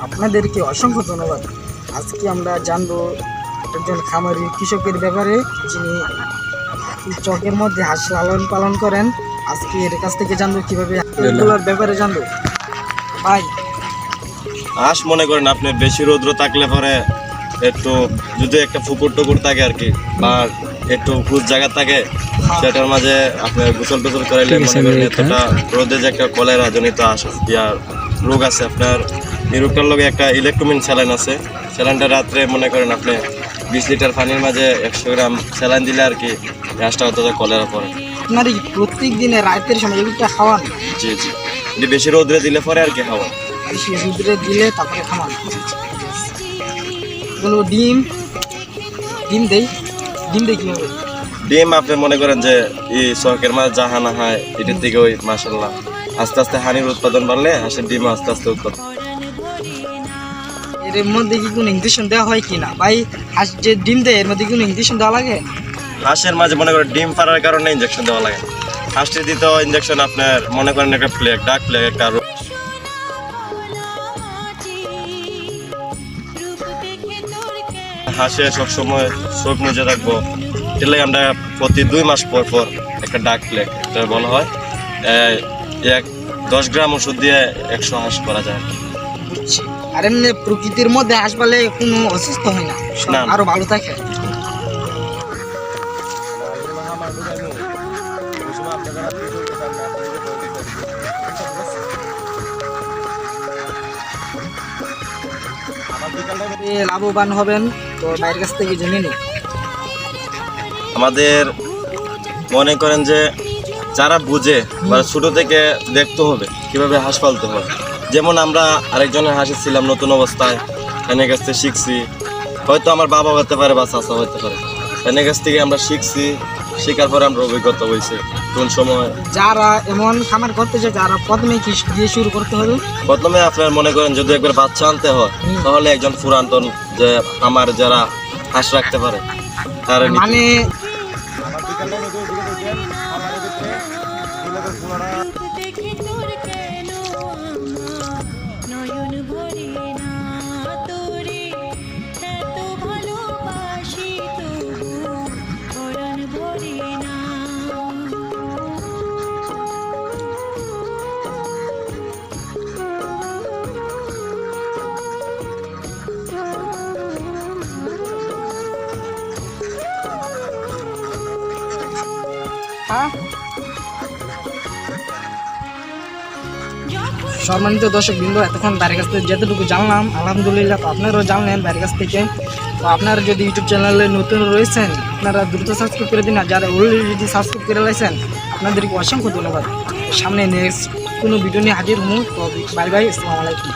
আপনাদেরকে অসংখ্য ধন্যবাদ। আজকে আমরা জানবো একজন খামারি কৃষকের ব্যাপারে, যিনি চকের মধ্যে হাঁস লালন পালন করেন। আজকে এর কাছ থেকে জানবো কীভাবে এগুলোর ব্যাপারে জানবো। ভাই, হাঁস মনে করেন আপনি বেশি রৌদ্র থাকলে পরে একটু যদি একটা পুকুর টুকুর থাকে আর কি, বা একটু খুব জায়গা থাকে, সেটার মাঝে আপনার গোসল টোসল করাইলে মনে করেন এতটা রোদে যে একটা কলেরা জনিত রোগ আছে আপনার, এই রোগটার লগে একটা ইলেকট্রোমিন স্যালাইন আছে। স্যালাইনটা রাত্রে মনে করেন আপনি 20 লিটার পানির মাঝে 100 গ্রাম স্যালাইন দিলে আর কি হাঁসটা অতটা কলেরা পড়ে। আপনার প্রত্যেক দিনে রাতের সময় এগুলোটা খাওয়ান? জি জি, বেশি রোদ্রে দিলে পরে আর কি খাওয়ান, বেশি রোদ্রে দিলে তারপরে খাওয়ান। ডিম ডিম দেই কীভাবে? ডিম আপনি মনে করেন যে এই শখের মাছ যাহা না হয় এটার থেকে ওই মাশাল্লাহ আস্তে আস্তে হানির উৎপাদন বাড়লে হাঁসের ডিম আস্তে আস্তে উৎপাদন। এর মধ্যে কি কোনো ইঞ্জেকশন দেওয়া হয় কি না ভাই? হাঁস যে ডিম দেয় এর মধ্যে কোনো ইঞ্জেকশন দেওয়া লাগে? হাঁসের মাঝে মনে করেন ডিম পাড়ার কারণে ইঞ্জেকশন দেওয়া লাগে। হাঁসটির দিতে ইঞ্জেকশন আপনার মনে করেন একটা প্লেগ, ডাক প্লেগ একটা রোগ। হাঁসে সবসময় চোখ মুজে থাকবো, এর লাগে আমরা প্রতি 2 মাস পর পর একটা ডাক প্লেগ এটা বলা হয়, 10 গ্রাম ওষুধ দিয়ে 100 হাঁস করা যায়। বুঝছি। আর এমনি প্রকৃতির মধ্যে হাঁস পালে কোনো অসুস্থ হয় না, আরো ভালো থাকে। লাভবান হবেন তো বাইরের কাছ থেকে জেনে নিন। আমাদের মনে করেন যে যারা বুঝে বা ছোটো থেকে দেখতে হবে কিভাবে হাঁস পালতে হবে। যেমন আমরা আরেকজনের হাঁসে ছিলাম নতুন অবস্থায়, এনের কাছ থেকে শিখছি, হয়তো আমার বাবা হতে পারে বা চাচা হতে পারে, এনের কাছ থেকে আমরা শিখছি, শেখার পরে আমরা অভিজ্ঞতা হয়েছে। কোন সময় যারা এমন খামার করতে চায় যারা প্রথমে কি দিয়ে শুরু করতে হবে? প্রথমে আপনার মনে করেন যদি একবার বাচ্চা আনতে হয় তাহলে একজন পুরাতন যে আমার যারা হাঁস রাখতে পারে তার মানে সম্মানিত দর্শক বৃন্দ, এতক্ষণ বাইরের কাছ থেকে যতটুকু জানলাম আলহামদুলিল্লাহ, তো আপনারাও জানলেন বাইরের কাছ থেকে। তো আপনারা যদি ইউটিউব চ্যানেলে নতুন রয়েছেন আপনারা দ্রুত সাবস্ক্রাইব করে দিন, আর যারা অলরেডি সাবস্ক্রাইব করে রয়েছেন আপনাদেরকে অসংখ্য ধন্যবাদ। সামনে নেক্সট কোনো ভিডিও নিয়ে হাজির হবো। তো বাই বাই, আসসালামু আলাইকুম।